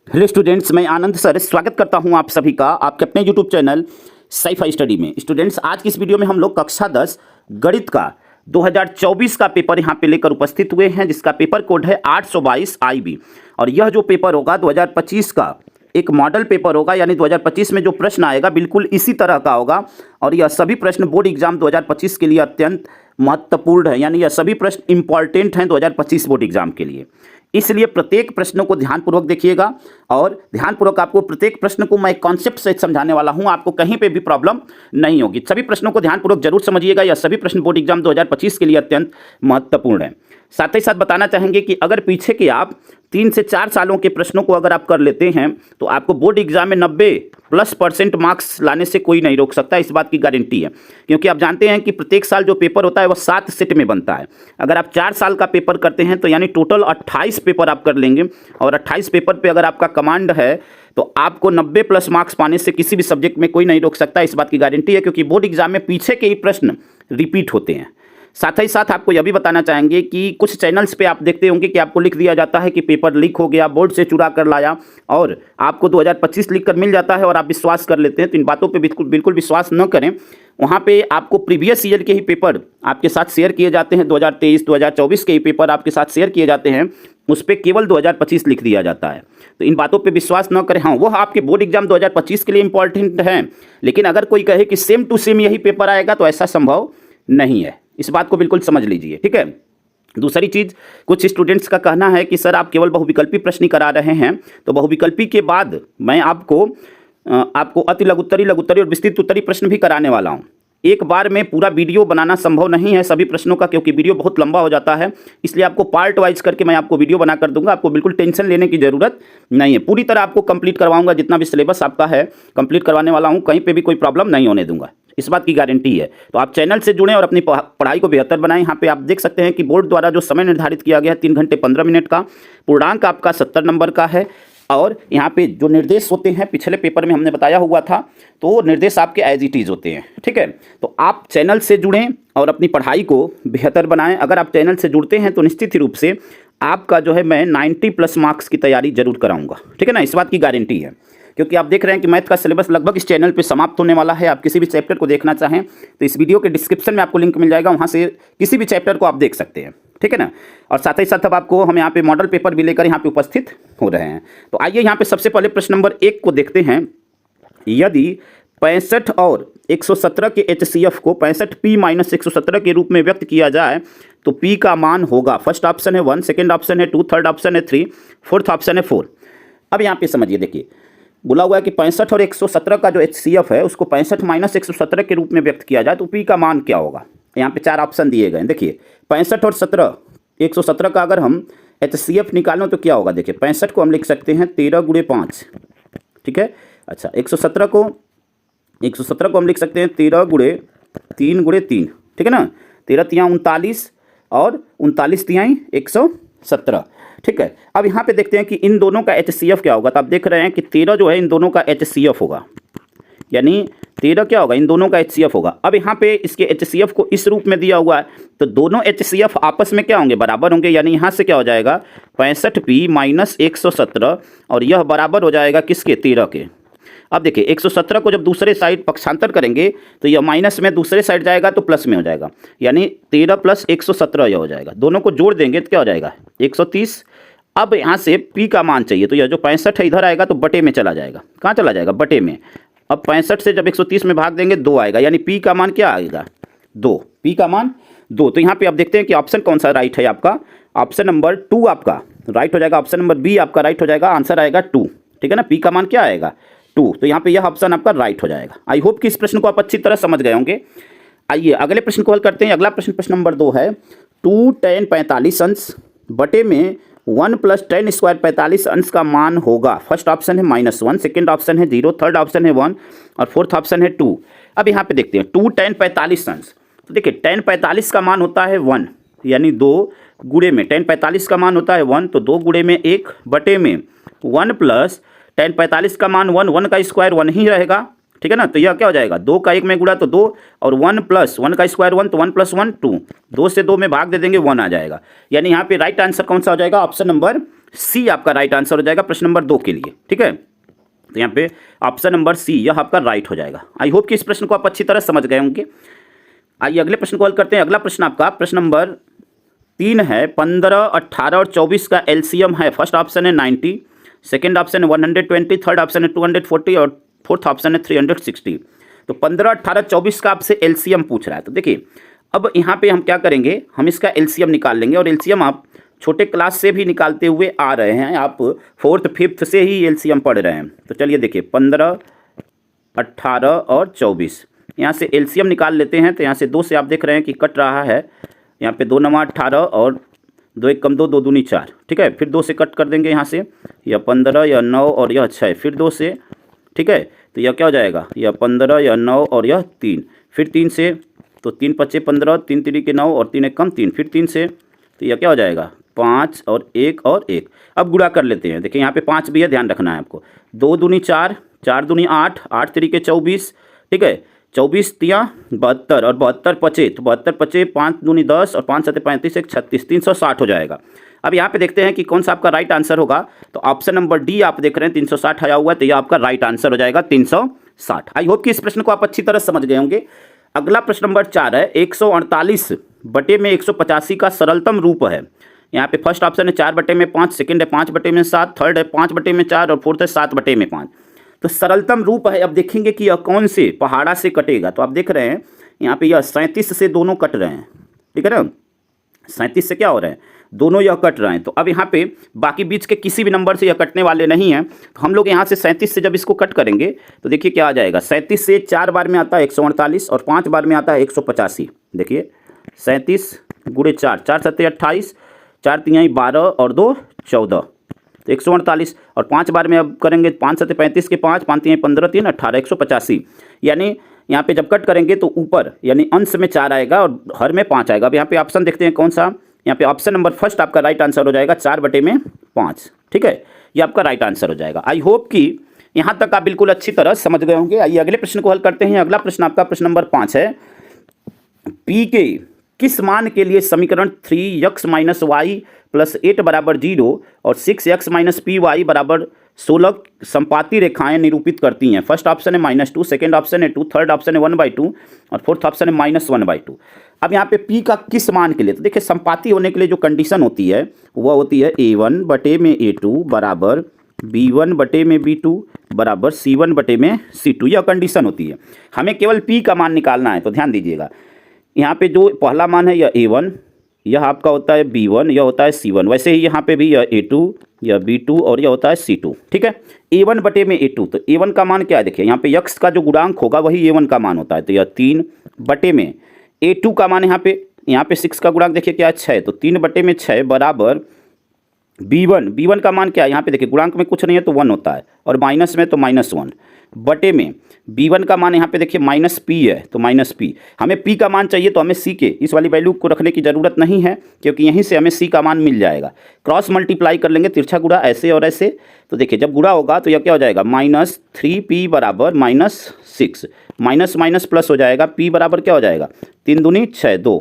Hello students, मैं आनंद sir स्वागत करता हूं आप सभी का आपके अपने यूट्यूब चैनल साइफाई स्टडी में। स्टूडेंट्स, आज की इस वीडियो में हम लोग कक्षा 10 गणित का 2024 का पेपर यहां पे लेकर उपस्थित हुए हैं, जिसका पेपर कोड है 822 IB। और यह जो पेपर होगा 2025 का एक मॉडल पेपर होगा, यानी 2025 में जो प्रश्न आएगा बिल्कुल इसी तरह का होगा। और यह सभी प्रश्न बोर्ड एग्जाम 2025 के लिए अत्यंत महत्वपूर्ण है, यानी यह सभी प्रश्न इंपॉर्टेंट हैं 2025 बोर्ड एग्जाम के लिए। इसलिए प्रत्येक प्रश्नों को ध्यानपूर्वक देखिएगा और ध्यानपूर्वक आपको प्रत्येक प्रश्न को मैं कॉन्सेप्ट से समझाने वाला हूं, आपको कहीं पे भी प्रॉब्लम नहीं होगी। सभी प्रश्नों को ध्यानपूर्वक जरूर समझिएगा, यह सभी प्रश्न बोर्ड एग्जाम 2025 के लिए अत्यंत महत्वपूर्ण है। साथ ही साथ बताना चाहेंगे कि अगर पीछे के आप 3 से 4 सालों के प्रश्नों को अगर आप कर लेते हैं तो आपको बोर्ड एग्जाम में 90+% मार्क्स लाने से कोई नहीं रोक सकता, इस बात की गारंटी है। क्योंकि आप जानते हैं कि प्रत्येक साल जो पेपर होता है वह 7 सेट में बनता है। अगर आप 4 साल का पेपर करते हैं तो यानी टोटल 28 पेपर आप कर लेंगे, और 28 पेपर पे अगर आपका कमांड है तो आपको 90+ मार्क्स पाने से किसी भी सब्जेक्ट में कोई नहीं रोक सकता, इस बात की गारंटी है। क्योंकि बोर्ड एग्जाम में पीछे के ही प्रश्न रिपीट होते हैं। साथ ही साथ आपको यह भी बताना चाहेंगे कि कुछ चैनल्स पे आप देखते होंगे कि आपको लिख दिया जाता है कि पेपर लीक हो गया, बोर्ड से चुरा कर लाया, और आपको 2025 लिख कर मिल जाता है और आप विश्वास कर लेते हैं। तो इन बातों पे बिल्कुल विश्वास न करें। वहाँ पे आपको प्रीवियस ईयर के ही पेपर आपके साथ शेयर किए जाते हैं, 2023 2024 के ही पेपर आपके साथ शेयर किए जाते हैं, उस पर केवल 2025 लिख दिया जाता है। तो इन बातों पे विश्वास न करें। हाँ, वह आपके बोर्ड एग्जाम 2025 के लिए इंपॉर्टेंट है, लेकिन अगर कोई कहे कि सेम टू सेम यही पेपर आएगा तो ऐसा संभव नहीं है, इस बात को बिल्कुल समझ लीजिए, ठीक है। दूसरी चीज़, कुछ स्टूडेंट्स का कहना है कि सर आप केवल बहुविकल्पी प्रश्न करा रहे हैं, तो बहुविकल्पी के बाद मैं आपको अति लघुत्तरी, लघुत्तरी और विस्तृत उत्तरी प्रश्न भी कराने वाला हूं। एक बार में पूरा वीडियो बनाना संभव नहीं है सभी प्रश्नों का, क्योंकि वीडियो बहुत लंबा हो जाता है। इसलिए आपको पार्ट वाइज करके मैं आपको वीडियो बना कर दूंगा। आपको बिल्कुल टेंशन लेने की जरूरत नहीं है, पूरी तरह आपको कंप्लीट करवाऊंगा। जितना भी सिलेबस आपका है कंप्लीट करवाने वाला हूं, कहीं पे भी कोई प्रॉब्लम नहीं होने दूंगा, इस बात की गारंटी है। तो आप चैनल से जुड़ें और अपनी पढ़ाई को बेहतर बनाएं। यहाँ पे आप देख सकते हैं कि बोर्ड द्वारा जो समय निर्धारित किया गया है 3 घंटे 15 मिनट का, पूर्णांक आपका 70 नंबर का है। और यहाँ पे जो निर्देश होते हैं पिछले पेपर में हमने बताया हुआ था, तो निर्देश आपके एज इट इज़ होते हैं, ठीक है। तो आप चैनल से जुड़ें और अपनी पढ़ाई को बेहतर बनाएं। अगर आप चैनल से जुड़ते हैं तो निश्चित ही रूप से आपका जो है मैं 90+ मार्क्स की तैयारी जरूर कराऊंगा, ठीक है ना, इस बात की गारंटी है। क्योंकि आप देख रहे हैं कि मैथ का सिलेबस लगभग इस चैनल पे समाप्त होने वाला है। आप किसी भी चैप्टर को देखना चाहें तो इस वीडियो के डिस्क्रिप्शन में आपको लिंक मिल जाएगा, वहाँ से किसी भी चैप्टर को आप देख सकते हैं, ठीक है ना। और साथ ही साथ अब आपको हम यहाँ पे मॉडल पेपर भी लेकर यहाँ पे उपस्थित हो रहे हैं। तो आइए यहाँ पे सबसे पहले प्रश्न नंबर 1 को देखते हैं। यदि 65 और 117 के HCF को 65P - 117 के रूप में व्यक्त किया जाए तो P का मान होगा। फर्स्ट ऑप्शन है 1, सेकेंड ऑप्शन है 2, थर्ड ऑप्शन है 3, फोर्थ ऑप्शन है 4। अब यहाँ पे समझिए, देखिए बोला हुआ है कि 65 और 117 का जो HCF है उसको 65 - 117 के रूप में व्यक्त किया जाए तो P का मान क्या होगा। यहाँ पे 4 ऑप्शन दिए गए हैं। देखिए 65 और 117 का अगर हम HCF निकालें तो क्या होगा। देखिए 65 को हम लिख सकते हैं 13 × 5, ठीक है। अच्छा, 117 को हम लिख सकते हैं 13 × 3 × 3, ठीक है ना। 13 × 39 और 39 × 117, ठीक है। अब यहाँ पे देखते हैं कि इन दोनों का HCF क्या होगा। तो आप देख रहे हैं कि 13 जो है इन दोनों का HCF होगा, यानी 13 क्या होगा, इन दोनों का HCF होगा। अब यहाँ पे इसके HCF को इस रूप में दिया हुआ है, तो दोनों HCF आपस में क्या होंगे, बराबर होंगे। यानी यहाँ से क्या हो जाएगा 65P - 117, और यह बराबर हो जाएगा किसके, 13 के। अब देखिए 117 को जब दूसरे साइड पक्षांतर करेंगे तो यह माइनस में दूसरे साइड जाएगा तो प्लस में हो जाएगा, यानी 13 + 117 यह हो जाएगा। दोनों को जोड़ देंगे तो क्या हो जाएगा 130। अब यहाँ से P का मान चाहिए, तो यह जो 65 है इधर आएगा तो बटे में चला जाएगा। कहाँ चला जाएगा, बटे में। अब 65 से जब 130 में भाग देंगे 2 आएगा, यानी P का मान क्या आएगा 2, P का मान 2। तो यहाँ पे आप देखते हैं कि ऑप्शन कौन सा राइट है आपका, ऑप्शन नंबर 2 आपका राइट हो जाएगा, ऑप्शन नंबर बी आपका राइट हो जाएगा, आंसर आएगा 2, ठीक है ना। P का मान क्या आएगा 2, तो यहाँ पे यह ऑप्शन आपका राइट हो जाएगा। आई होप कि इस प्रश्न को आप अच्छी तरह समझ गए होंगे। आइए अगले प्रश्न को हल करते हैं। अगला प्रश्न नंबर 2 है 2 tan 45 अंश बटे में 1 + tan² 45 अंश का मान होगा। फर्स्ट ऑप्शन है -1, सेकेंड ऑप्शन है 0, थर्ड ऑप्शन है 1 और फोर्थ ऑप्शन है 2। अब यहाँ पे देखते हैं 2 tan 45 अंश। तो देखिए tan 45 का मान होता है 1, यानी 2 गुणे में tan 45 का मान होता है 1, तो 2 गुणे में 1 बटे में 1 + tan 45 का मान 1, 1 का स्क्वायर 1 ही रहेगा, ठीक है ना। तो यह क्या हो जाएगा 2 का 1 में गुणा तो 2, और 1 + 1 का स्क्वायर 1, तो 1 + 1 2, 2 से 2 में भाग दे देंगे 1 आ जाएगा। यानी यहाँ पे राइट आंसर कौन सा हो जाएगा, ऑप्शन नंबर सी आपका राइट आंसर हो जाएगा प्रश्न नंबर 2 के लिए। ठीक है, तो यहाँ पे ऑप्शन नंबर सी यह आपका राइट हो जाएगा। आई होप कि इस प्रश्न को आप अच्छी तरह समझ गए होंगे। आइए अगले प्रश्न को हल करते हैं। अगला प्रश्न आपका प्रश्न नंबर 3 है। 15, 18 और 24 का एलसीएम है। फर्स्ट ऑप्शन है 90, सेकेंड ऑप्शन है 120, थर्ड ऑप्शन है 240 और फोर्थ ऑप्शन है 360। तो 15, 18, 24 का आपसे एलसीएम पूछ रहा है। तो देखिए अब यहाँ पे हम क्या करेंगे, हम इसका एलसीएम निकाल लेंगे। और एलसीएम आप छोटे क्लास से भी निकालते हुए आ रहे हैं, आप 4th 5th से ही एलसीएम पढ़ रहे हैं। तो चलिए देखिए 15, 18 और 24 यहाँ से एलसीएम निकाल लेते हैं। तो यहाँ से 2 से आप देख रहे हैं कि कट रहा है। यहाँ पे 2 9 18 और 2 1 कम 2, 2 दूनी 4। ठीक है, फिर 2 से कट कर देंगे यहाँ से, यह 15, यह 9 और यह 6, फिर 2 से। ठीक है, तो यह क्या हो जाएगा, यह 15, यह 9 और यह 3, फिर 3 से, तो 3 5 15, 3 3 के 9 और 3 1 कम 3, फिर 3 से, तो यह क्या हो जाएगा 5 और 1 और 1। अब गुणा कर लेते हैं। देखिए यहाँ पे 5 भी है, ध्यान रखना है आपको। 2 दूनी 4, 4 दूनी 8, 8 3 के 24। ठीक है, 24 तिया 72 और 72 पचे, तो 72 पचे 5 दूनी 10 और 5 7 35 1 36, 360 हो जाएगा। अब यहाँ पे देखते हैं कि कौन सा आपका राइट आंसर होगा। तो ऑप्शन नंबर डी आप देख रहे हैं 360 आया हुआ है, तो यह आपका राइट आंसर हो जाएगा 360। आई होप कि इस प्रश्न को आप अच्छी तरह समझ गए होंगे। अगला प्रश्न नंबर 4 है। 148 बटे में 185 का सरलतम रूप है। यहाँ पे फर्स्ट ऑप्शन है 4 बटे में 5, सेकंड है 5 बटे में 7, थर्ड है 5 बटे में 4 और फोर्थ है 7 बटे में 5। तो सरलतम रूप है। अब देखेंगे कि यह कौन से पहाड़ा से कटेगा। तो आप देख रहे हैं यहाँ पे यह 37 से दोनों कट रहे हैं। ठीक है ना, 37 से क्या हो रहे हैं, दोनों यह कट रहे हैं। तो अब यहाँ पे बाकी बीच के किसी भी नंबर से यह कटने वाले नहीं हैं। तो हम लोग यहाँ से 37 से जब इसको कट करेंगे तो देखिए क्या आ जाएगा। 37 से 4 बार में आता है 148 और 5 बार में आता है 185। देखिए 37 गुणे 4, 4 7 28, 4 3 12 और 2 14, तो 148 और 5 बार में अब करेंगे 5 7 35 के 5, 5 3 15 3 18, 185। यानी यहाँ पे जब कट करेंगे तो ऊपर यानी अंश में 4 आएगा और हर में 5 आएगा। अब यहाँ पे ऑप्शन देखते हैं कौन सा। यहाँ पे ऑप्शन नंबर फर्स्ट आपका राइट आंसर हो जाएगा 4 बटे में 5। ठीक है, ये आपका राइट आंसर हो जाएगा। आई होप कि यहाँ तक आप बिल्कुल अच्छी तरह समझ गए होंगे। आइए अगले प्रश्न को हल करते हैं। अगला प्रश्न आपका प्रश्न नंबर 5 है। पी के किस मान के लिए समीकरण 3x - y + 8 बराबर 0 और 6x - py बराबर 16 संपाती रेखाएं निरूपित करती हैं। फर्स्ट ऑप्शन है -2, सेकेंड ऑप्शन है 2, थर्ड ऑप्शन है 1/2 और फोर्थ ऑप्शन है -1/2। अब यहाँ पे p का किस मान के लिए, तो देखिए संपाती होने के लिए जो कंडीशन होती है वह होती है a1 बटे में a2 बराबर b1 बटे में b2 बराबर c1 बटे में c2। यह कंडीशन होती है। हमें केवल p का मान निकालना है। तो ध्यान दीजिएगा यहाँ पे जो पहला मान है यह a1, यह आपका होता है b1, यह होता है c1। वैसे ही यहाँ पे भी यह a2, यह b2 और यह होता है c2। ठीक है, a1 बटे में a2, तो a1 का मान क्या है, देखिए यहाँ पे x का जो गुणांक होगा वही a1 का मान होता है। तो यह 3 बटे में a2 का मान यहाँ पे 6 का गुणांक देखिए क्या है 6, तो 3 बटे में 6 बराबर b1 का मान क्या है, यहाँ पे देखिए गुणांक में कुछ नहीं है तो 1 होता है और माइनस में तो -1 बटे में b1 का मान यहाँ पे देखिए -p है तो -p। हमें p का मान चाहिए तो हमें c के इस वाली वैल्यू को रखने की ज़रूरत नहीं है क्योंकि यहीं से हमें c का मान मिल जाएगा। क्रॉस मल्टीप्लाई कर लेंगे, तिरछा गुणा ऐसे और ऐसे। तो देखिए जब गुणा होगा तो यह क्या हो जाएगा -3p बराबर -6, माइनस माइनस प्लस हो जाएगा। p बराबर क्या हो जाएगा 3 दूनी 6 2,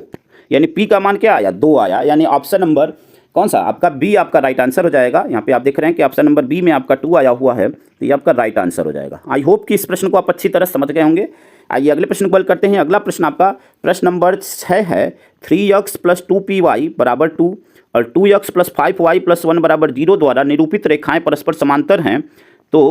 यानी p का मान क्या आया 2 आया। यानी ऑप्शन नंबर कौन सा आपका बी आपका राइट आंसर हो जाएगा। यहाँ पे आप देख रहे हैं कि ऑप्शन नंबर बी में आपका 2 आया हुआ है, तो ये आपका राइट आंसर हो जाएगा। आई होप कि इस प्रश्न को आप अच्छी तरह समझ गए होंगे। आइए अगले प्रश्न को हल करते हैं। अगला प्रश्न आपका प्रश्न नंबर 6 है। 3x + 2py बराबर 2 और 2x + 5y + 1 बराबर 0 द्वारा निरूपित रेखाएं परस्पर समांतर हैं तो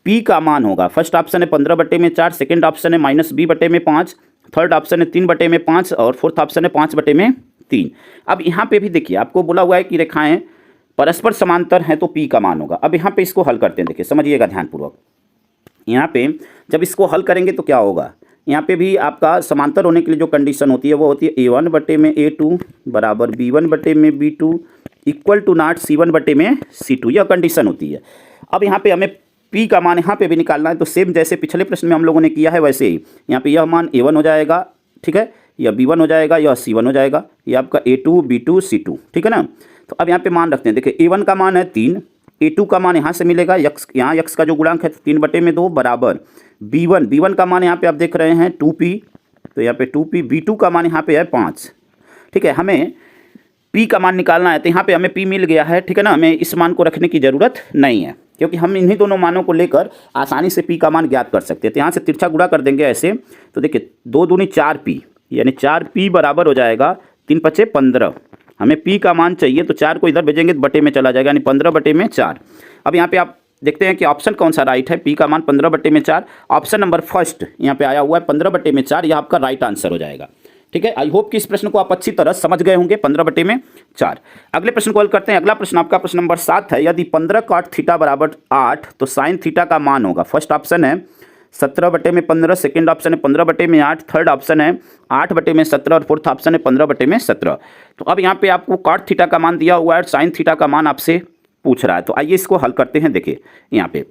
p का मान होगा। फर्स्ट ऑप्शन है 15 बटे में 4, सेकेंड ऑप्शन है -b बटे में 5, थर्ड ऑप्शन है 3 बटे में 5 और फोर्थ ऑप्शन है 5 बटे में 3। अब यहाँ पे भी देखिए आपको बोला हुआ है कि रेखाएं परस्पर समांतर हैं तो p का मान होगा। अब यहाँ पे इसको हल करते हैं, देखिए समझिएगा ध्यानपूर्वक। यहाँ पे जब इसको हल करेंगे तो क्या होगा, यहाँ पे भी आपका समांतर होने के लिए जो कंडीशन होती है वो होती है a1 बटे में a2 बराबर b1 बटे में b2 equal to not c1 बटे में c2, यह कंडीशन होती है। अब यहाँ पे हमें p का मान यहाँ पे भी निकालना है, तो सेम जैसे पिछले प्रश्न में हम लोगों ने किया है वैसे ही यहाँ पे यह मान a1 हो जाएगा, ठीक है, यह b1 हो जाएगा, यह c1 हो जाएगा, यह आपका a2 b2 c2, ठीक है ना। तो अब यहाँ पे मान रखते हैं, देखिए a1 का मान है 3, a2 का मान यहाँ से मिलेगा x, यहाँ x का जो गुणांक है 3 बटे में 2 बराबर b1 का मान यहाँ पे आप देख रहे हैं 2p, तो यहाँ पे 2p, b2 का मान यहाँ पे है 5, ठीक है। हमें पी का मान निकालना है तो यहाँ पे हमें पी मिल गया है, ठीक है ना। हमें इस मान को रखने की ज़रूरत नहीं है क्योंकि हम इन्हीं दोनों मानों को लेकर आसानी से पी का मान ज्ञात कर सकते हैं। तो यहाँ से तिरछा गुणा कर देंगे ऐसे, तो देखिए 2 दूनी 4 पी, यानी 4 पी बराबर हो जाएगा 3 पचे 15। हमें पी का मान चाहिए तो 4 को इधर भेजेंगे तो बटे में चला जाएगा, यानी 15 बटे में 4। अब यहाँ पे आप देखते हैं कि ऑप्शन कौन सा राइट है, पी का मान 15 बटे में 4। ऑप्शन नंबर फर्स्ट यहाँ पे आया हुआ है 15 बटे में 4, यह आपका राइट आंसर हो जाएगा, ठीक है। आई होप कि इस प्रश्न को आप अच्छी तरह समझ गए होंगे, 15 बटे में 4। अगले प्रश्न को हल करते हैं। अगला प्रश्न आपका प्रश्न नंबर 7 है। यदि 15 cot थीटा बराबर 8 तो साइन थीटा का मान होगा। फर्स्ट ऑप्शन है 17 बटे में 15, सेकेंड ऑप्शन है 15 बटे में 8, थर्ड ऑप्शन है 8 बटे में 17 और फोर्थ ऑप्शन है 15 बटे में 17। तो अब यहाँ पे आपको cot थीटा का मान दिया हुआ है, साइन थीटा का मान आपसे पूछ रहा है। तो आइए इसको हल करते हैं। देखिए यहाँ पे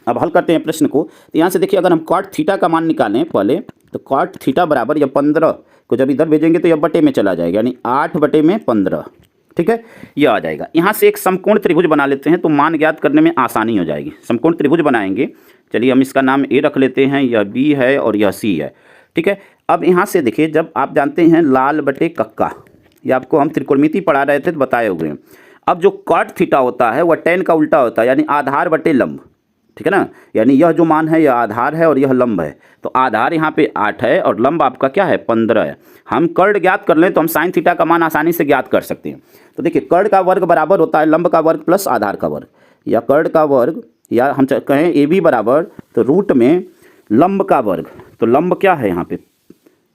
अब हल करते हैं प्रश्न को। तो यहाँ से देखिए अगर हम cot थीटा का मान निकालें पहले, तो cot थीटा बराबर, यह 15 को जब इधर भेजेंगे तो यह बटे में चला जाएगा, यानी 8 बटे में 15, ठीक है, यह आ जाएगा। यहाँ से एक समकोण त्रिभुज बना लेते हैं तो मान ज्ञात करने में आसानी हो जाएगी। समकोण त्रिभुज बनाएंगे, चलिए हम इसका नाम ए रख लेते हैं, यह बी है और यह सी है, ठीक है। अब यहाँ से देखिए, जब आप जानते हैं लाल बटे कक्का, ये आपको हम त्रिकोणमिति पढ़ा रहे थे तो बताए हुए हैं। अब जो cot थीटा होता है वह tan का उल्टा होता है, यानी आधार बटे लंब, ठीक है ना। यानी यह जो मान है यह आधार है और यह लंब है। तो आधार यहाँ पे 8 है और लंब आपका क्या है 15 है। हम कर्ण ज्ञात कर लें तो हम साइन थीटा का मान आसानी से ज्ञात कर सकते हैं। तो देखिए कर्ण का वर्ग बराबर होता है लंब का वर्ग प्लस आधार का वर्ग, या कर्ण का वर्ग, या हम कहें ए बी बराबर तो रूट में लंब का वर्ग। तो लंब क्या है यहाँ पे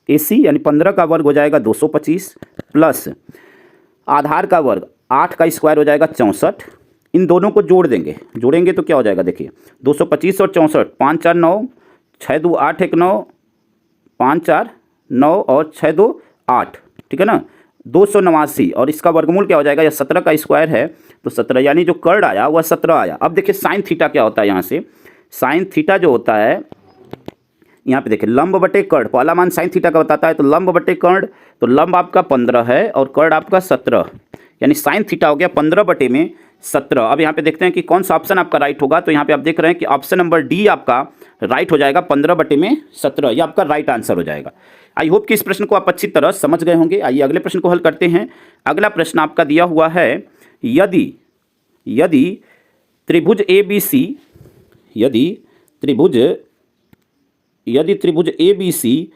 ए सी, यानी 15 का वर्ग हो जाएगा 225 प्लस आधार का वर्ग 8 का स्क्वायर हो जाएगा 64। इन दोनों को जोड़ेंगे तो क्या हो जाएगा, देखिए 225 और 64, 5 4 9, 6 2 8 1 9, 5 4 9 और 6 2 8, ठीक है ना, 289। और इसका वर्गमूल क्या हो जाएगा, यह 17 का स्क्वायर है तो 17, यानी जो कर्ण आया वह 17 आया। अब देखिए साइन थीटा क्या होता है, यहाँ से साइन थीटा जो होता है यहाँ पे देखिए लंब बटे कर्ण, पहला मान साइन थीटा का बताता है, तो लंब बटे कर्ण, तो लंब आपका 15 है और कर्ण आपका 17, यानी साइन थीटा हो गया 15 बटे में 17। अब यहाँ पे देखते हैं कि कौन सा ऑप्शन आपका राइट होगा। तो यहाँ पे आप देख रहे हैं कि ऑप्शन नंबर डी आपका राइट हो जाएगा, 15 बटे में 17, यह आपका राइट आंसर हो जाएगा। आई होप कि इस प्रश्न को आप अच्छी तरह समझ गए होंगे। आइए अगले प्रश्न को हल करते हैं। अगला प्रश्न आपका दिया हुआ है, यदि त्रिभुज ए बी सी, यदि त्रिभुज ए बी सी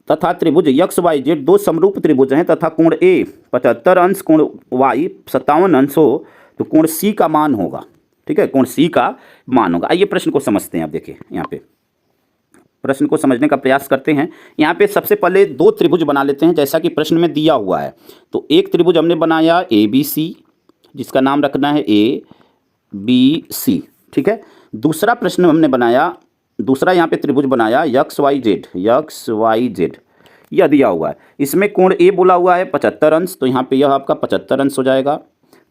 तथा त्रिभुज एक्स वाई जेड दो समरूप त्रिभुज हैं तथा कोण ए 75 अंश, कोण वाई 57 अंश हो, तो कोण सी का मान होगा, ठीक है, कोण सी का मान होगा। आइए प्रश्न को समझते हैं। अब देखिए यहाँ पे प्रश्न को समझने का प्रयास करते हैं। यहाँ पे सबसे पहले दो त्रिभुज बना लेते हैं जैसा कि प्रश्न में दिया हुआ है। तो एक त्रिभुज हमने बनाया ए बी सी, जिसका नाम रखना है ए बी सी, ठीक है। दूसरा प्रश्न हमने बनाया, दूसरा यहाँ पे त्रिभुज बनाया एक्स वाई जेड, यह दिया हुआ है। इसमें कोण ए बोला हुआ है 75 अंश, तो यहाँ पे यह आपका 75 अंश हो जाएगा,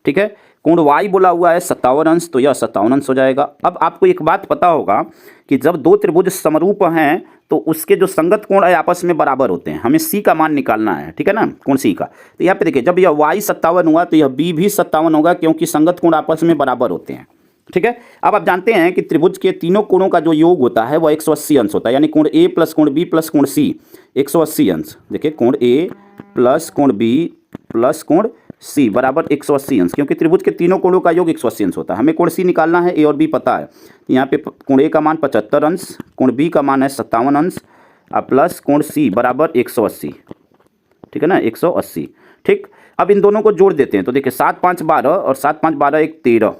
ठीक है। कोण वाई बोला हुआ है 57 अंश, तो यह 57 अंश हो जाएगा। अब आपको एक बात पता होगा कि जब दो त्रिभुज समरूप हैं तो उसके जो संगत कोण है आपस में बराबर होते हैं। हमें सी का मान निकालना है, ठीक है ना, कोण सी का। तो यहाँ पे देखिए जब यह वाई 57 हुआ तो यह बी भी 57 होगा, क्योंकि संगत कोण आपस में बराबर होते हैं, ठीक है। अब आप जानते हैं कि त्रिभुज के तीनों कोणों का जो योग होता है वह 180 अंश होता है, यानी कोण ए प्लस कोण बी प्लस कोण सी 180 अंश। देखिए कोण ए प्लस कोण बी प्लस कोण सी बराबर 180 अंश, क्योंकि त्रिभुज के तीनों कोणों का योग 180 अंश होता है। हमें कोण सी निकालना है, ए और बी पता है। तो यहाँ पे कोण ए का मान 75 अंश, कोण बी का मान है 57 अंश और प्लस कोण सी बराबर 180, ठीक है ना, 180, ठीक। अब इन दोनों को जोड़ देते हैं। तो देखिए 7 5 12 और 7 5 12 1 13,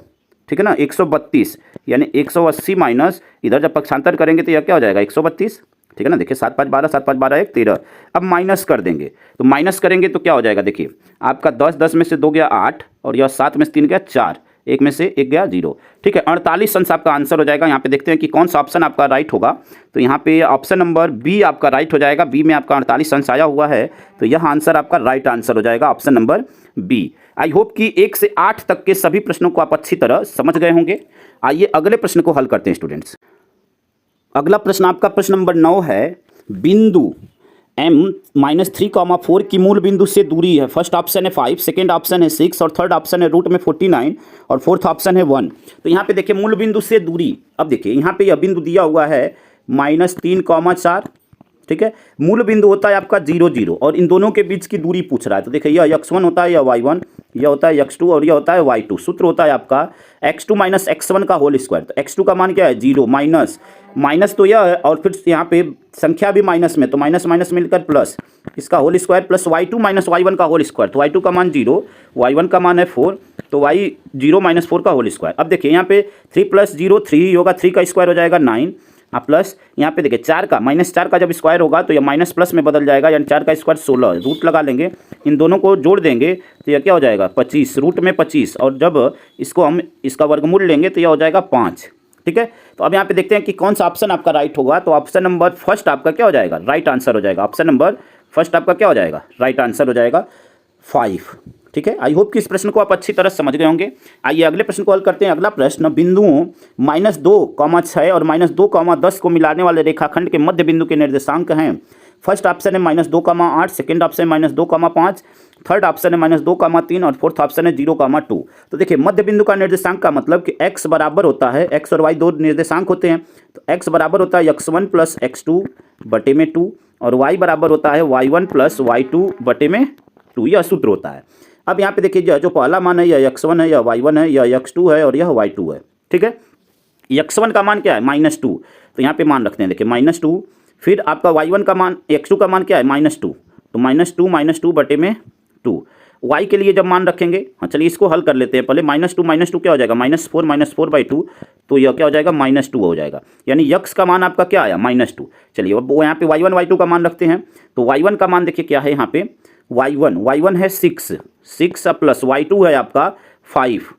ठीक है ना, 132, यानी 180 माइनस इधर जब पक्षांतर करेंगे तो यह क्या हो जाएगा 132, ठीक है ना। देखिए 7 5 12 7 5 12 1 13। अब माइनस कर देंगे, तो माइनस करेंगे तो क्या हो जाएगा, देखिए आपका 10 10 में से 2 गया 8 और यह 7 में से 3 गया 4, 1 में से 1 गया 0, ठीक है। 48 अंश आपका आंसर हो जाएगा। यहाँ पे देखते हैं कि कौन सा ऑप्शन आपका राइट होगा। तो यहाँ पे ऑप्शन नंबर बी आपका राइट हो जाएगा। बी में आपका 48 अंश आया हुआ है, तो यह आंसर आपका राइट आंसर हो जाएगा, option number B. I hope कि 1 से 8 तक के सभी प्रश्नों को आप अच्छी तरह समझ गए होंगे। आइए अगले प्रश्न को हल करते हैं स्टूडेंट्स। अगला प्रश्न आपका प्रश्न नंबर 9 है, बिंदु m-3,4 की मूल बिंदु से दूरी है। फर्स्ट ऑप्शन है 5, सेकेंड ऑप्शन है 6 और थर्ड ऑप्शन है रूट में 49 और फोर्थ ऑप्शन है 1। तो यहाँ पे देखिए मूल बिंदु से दूरी। अब देखिए यहाँ पे यह बिंदु दिया हुआ है -3,4, ठीक है। मूल बिंदु होता है आपका 0 0 और इन दोनों के बीच की दूरी पूछ रहा है। तो देखिए यह x1 होता है, यह y1, यह होता है x2 और यह होता है y2। सूत्र होता है आपका x2 माइनस x1 का होल स्क्वायर। तो x2 का मान क्या है 0, माइनस तो यह है और फिर यहाँ पे संख्या भी माइनस में, तो माइनस माइनस मिलकर प्लस, इसका whole square plus y2 minus y1 का होल स्क्वायर। तो y2 का मान 0, y1 का मान है 4, तो y 0 माइनस 4 का होल स्क्वायर। अब देखिए यहाँ पे 3 प्लस 0 3 होगा, 3 का स्क्वायर हो जाएगा 9, प्लस यहाँ पे देखिए 4 का माइनस 4 का जब स्क्वायर होगा तो यह माइनस प्लस में बदल जाएगा, यानी 4 का स्क्वायर 16। रूट लगा लेंगे, इन दोनों को जोड़ देंगे तो यह क्या हो जाएगा 25, रूट में 25, और जब इसको हम इसका वर्गमूल लेंगे तो यह हो जाएगा 5। ठीक है। तो अब यहाँ पे देखते हैं कि कौन सा ऑप्शन आपका राइट होगा। तो ऑप्शन नंबर फर्स्ट आपका क्या हो जाएगा, राइट आंसर हो जाएगा। ऑप्शन नंबर फर्स्ट आपका क्या हो जाएगा, राइट आंसर हो जाएगा 5। ठीक है। आई होप कि इस प्रश्न को आप अच्छी तरह समझ गए होंगे। आइए अगले प्रश्न को हल करते हैं। अगला प्रश्न, बिंदुओं -2,6 और -2,10 को मिलाने वाले रेखाखंड के मध्य बिंदु के निर्देशांक हैं। फर्स्ट ऑप्शन है -2,8, सेकंड ऑप्शन है -2,5, थर्ड ऑप्शन है -2,3 और फोर्थ ऑप्शन है 0,2। तो देखिए मध्य बिंदु का निर्देशांक का मतलब कि x बराबर होता है, x और y दो निर्देशांक होते हैं, तो x बराबर होता है x1 प्लस x2 बटे में 2 और y बराबर होता है y1 प्लस y2 बटे में 2। यह सूत्र होता है। अब यहाँ पे देखिए जो पहला मान है यह x1 है, यह y1 है, यह x2 है और यह y2 है। ठीक है। x1 का मान क्या है -2, तो यहाँ पे मान रखते हैं देखिए -2। फिर आपका y1 का मान, x2 का मान क्या है -2, तो -2 बटे में 2। y के लिए जब मान रखेंगे, हाँ चलिए इसको हल कर लेते हैं पहले। -2 क्या हो जाएगा -4/2, तो यह क्या हो जाएगा -2 हो जाएगा, यानी x का मान आपका क्या आया -2। चलिए अब यहाँ पे y1 y2 का मान रखते हैं। तो y1 का मान देखिए क्या है यहाँ पे, y1 है 6 प्लस y2 है आपका 5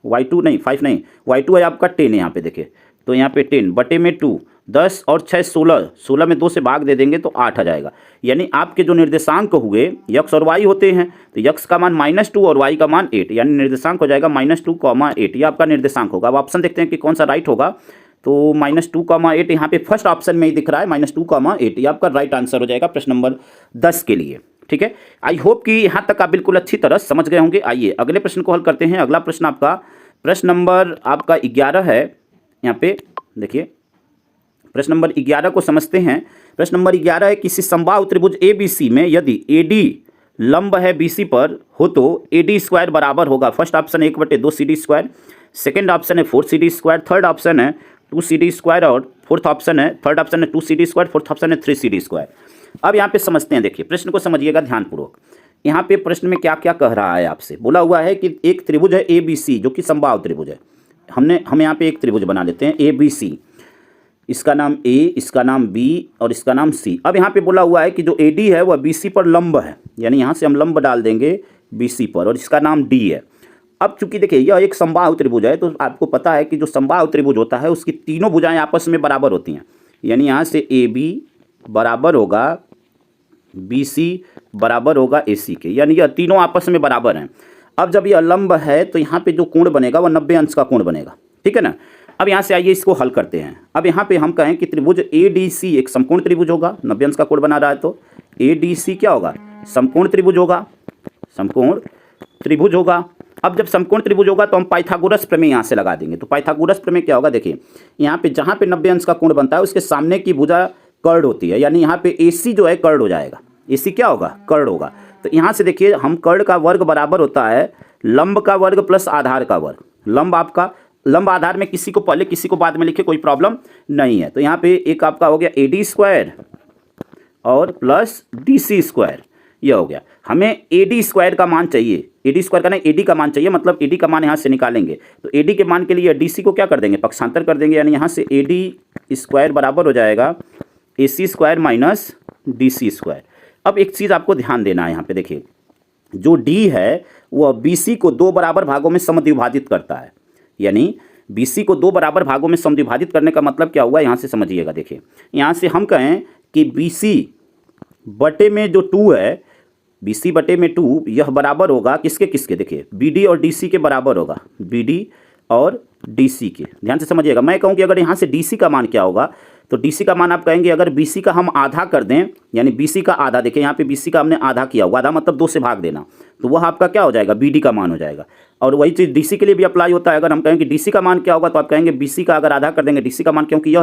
y2 है आपका 10 यहाँ पे देखिए, तो यहाँ पे 10 बटे में 2, 10 और 6 16 में 2 से भाग दे देंगे तो 8 आ जाएगा। यानी आपके जो निर्देशांक हुए x और y होते हैं, तो x का मान -2 और y का मान 8, यानी निर्देशांक हो जाएगा -2,8। ये आपका निर्देशांक होगा। अब ऑप्शन देखते हैं कि कौन सा राइट होगा। तो -2,8 यहाँ पे फर्स्ट ऑप्शन में ही दिख रहा है, -2,8। ये आपका राइट आंसर हो जाएगा प्रश्न नंबर 10 के लिए। ठीक है। आई होप कि यहाँ तक आप बिल्कुल अच्छी तरह समझ गए होंगे। आइए अगले प्रश्न को हल करते हैं। अगला प्रश्न आपका प्रश्न नंबर आपका 11 है। यहाँ पे देखिए प्रश्न नंबर 11 को समझते हैं। प्रश्न नंबर 11 है, किसी समबाहु त्रिभुज ABC में यदि AD लंब है BC पर हो तो AD स्क्वायर बराबर होगा। फर्स्ट ऑप्शन है 1/2 CD स्क्वायर, सेकेंड ऑप्शन है 4 CD स्क्वायर, थर्ड ऑप्शन है 2 CD स्क्वायर और फोर्थ ऑप्शन है 2 CD स्क्वायर, फोर्थ ऑप्शन है 3 CD स्क्वायर। अब यहाँ पे समझते हैं, देखिए प्रश्न को समझिएगा ध्यानपूर्वक। यहाँ पे प्रश्न में क्या क्या कह रहा है, आपसे बोला हुआ है कि एक त्रिभुज है ABC जो कि समबाहु त्रिभुज है। हम यहाँ पे एक त्रिभुज बना लेते हैं ABC, इसका नाम A, इसका नाम B और इसका नाम C। अब यहाँ पे बोला हुआ है कि जो AD है वह BC पर लंब है, यानी यहाँ से हम लंब डाल देंगे BC पर, और इसका नाम D है। अब चूंकि देखिए यह एक समबाहु त्रिभुज है, तो आपको पता है कि जो समबाहु त्रिभुज होता है उसकी तीनों भुजाएं आपस में बराबर होती हैं, यानी यहाँ से AB बराबर होगा BC बराबर होगा AC के, यानी यह तीनों आपस में बराबर हैं। अब जब यह लंब है तो यहाँ पे जो कोण बनेगा वह 90 अंश का कोण बनेगा। ठीक है ना। अब यहाँ से आइए इसको हल करते हैं। अब यहाँ पे हम कहें कि त्रिभुज ADC एक समकोण त्रिभुज होगा, 90 अंश का कोण बना रहा है, तो ADC क्या होगा, समकोण त्रिभुज होगा, समकोण त्रिभुज होगा। अब जब समकोण त्रिभुज होगा तो हम पाइथागोरस प्रमेय यहाँ से लगा देंगे। तो पाइथागोरस प्रमेय क्या होगा, देखिए यहाँ पे जहाँ पे 90 अंश का कोण बनता है उसके सामने की भुजा कर्ड होती है, यानी यहाँ पे AC जो है कर्ड हो जाएगा। AC क्या होगा, कर्ड होगा। तो यहाँ से देखिए हम कर्ड का वर्ग बराबर होता है लंब का वर्ग प्लस आधार का वर्ग। लंब आधार में किसी को पहले किसी को बाद में लिखे, कोई प्रॉब्लम नहीं है। तो यहाँ पे एक आपका हो गया AD स्क्वायर और प्लस DC स्क्वायर, यह हो गया। हमें AD स्क्वायर का मान चाहिए, AD स्क्वायर का नहीं AD का मान चाहिए, मतलब AD का मान यहाँ से निकालेंगे। तो AD के मान के लिए DC को क्या कर देंगे, पक्षांतर कर देंगे, यानी यहाँ से AD स्क्वायर बराबर हो जाएगा AC square minus DC square. अब एक चीज़ आपको ध्यान देना है, यहाँ पे देखिए जो D है वह BC को 2 बराबर भागों में समद्विभाजित करता है, यानी BC को 2 बराबर भागों में समद्विभाजित करने का मतलब क्या हुआ, यहाँ से समझिएगा। देखिए यहाँ से हम कहें कि BC बटे में जो 2 है, BC बटे में 2 यह बराबर होगा किसके किसके, देखिए BD और DC के बराबर होगा, BD और DC के। ध्यान से समझिएगा। मैं कहूँ कि अगर यहाँ से DC का मान क्या होगा, तो DC का मान आप कहेंगे अगर BC का हम आधा कर दें, यानी BC का आधा, देखिए यहाँ पे BC का हमने आधा किया हुआ, आधा मतलब 2 से भाग देना, तो वह आपका क्या हो जाएगा, BD का मान हो जाएगा। और वही चीज़ DC के लिए भी अप्लाई होता है। अगर हम कहेंगे DC का मान क्या होगा, तो आप कहेंगे BC का अगर आधा कर देंगे DC का मान, क्योंकि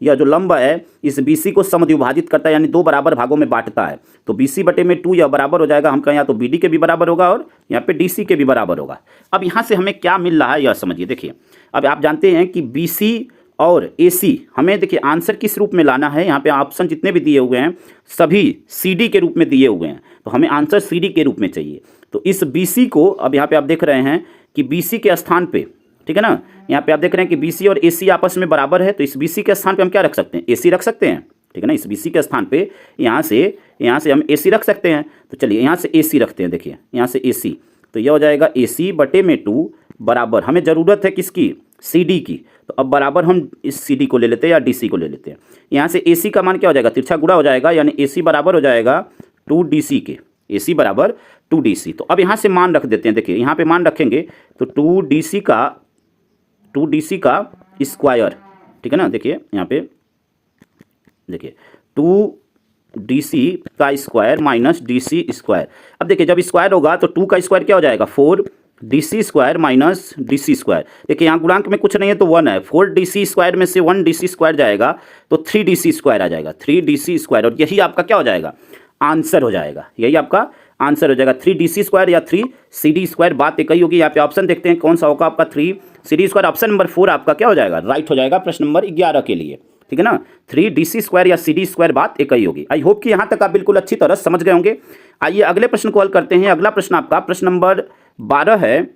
यह जो लंब है इस BC को समद्विभाजित करता है, यानी 2 बराबर भागों में बांटता है। तो BC बटे में 2 यह बराबर हो जाएगा, हम कहें या तो BD के भी बराबर होगा और यहाँ पे DC के भी बराबर होगा। अब यहाँ से हमें क्या मिल रहा है यह समझिए। देखिए अब आप जानते हैं कि BC और AC हमें देखिए आंसर किस रूप में लाना है। यहाँ पे ऑप्शन जितने भी दिए हुए हैं सभी CD के रूप में दिए हुए हैं, तो हमें आंसर CD के रूप में चाहिए। तो इस BC को अब यहाँ पे आप देख रहे हैं कि BC के स्थान पे, ठीक है ना, यहाँ पे आप देख रहे हैं कि BC और AC आपस में बराबर है, तो इस BC के स्थान पे हम क्या रख सकते हैं, AC रख सकते हैं, ठीक है ना। इस BC के स्थान पे यहाँ से हम AC रख सकते हैं। तो चलिए यहाँ से AC रखते हैं, देखिए यहाँ से AC, तो यह हो जाएगा AC बटे में 2 बराबर, हमें ज़रूरत है किसकी, CD की, तो अब बराबर हम इस CD को ले लेते हैं या DC को ले लेते हैं। यहाँ से AC का मान क्या हो जाएगा, तिरछा गुणा हो जाएगा, यानी AC बराबर हो जाएगा 2DC के, AC बराबर 2DC। तो अब यहाँ से मान रख देते हैं, देखिए यहाँ पे मान रखेंगे तो 2DC का स्क्वायर, ठीक है ना। देखिए यहाँ पे देखिए 2DC का स्क्वायर माइनस DC स्क्वायर। अब देखिए जब स्क्वायर होगा तो 2 का स्क्वायर क्या हो जाएगा, 4DC square minus DC square. देखिए यहाँ गुणांक में कुछ नहीं है तो 1 है, 4DC स्क्वायर में से 1DC स्क्वायर जाएगा तो 3DC स्क्वायर आ जाएगा, 3DC स्क्वायर, और यही आपका क्या हो जाएगा, आंसर हो जाएगा, यही आपका आंसर हो जाएगा। 3DC स्क्वायर या 3CD स्क्वायर, बात एक ही होगी। यहाँ पे ऑप्शन देखते हैं कौन सा होगा आपका 3CD स्क्वायर। ऑप्शन नंबर 4 आपका क्या हो जाएगा, राइट हो जाएगा प्रश्न नंबर 11 के लिए, ठीक है ना। 3DC स्क्वायर या CD स्क्वायर, बात एक ही होगी। आई होप कि यहाँ तक आप बिल्कुल अच्छी तरह समझ गए होंगे। आइए अगले प्रश्न को हल करते हैं। अगला प्रश्न आपका प्रश्न नंबर 12 है।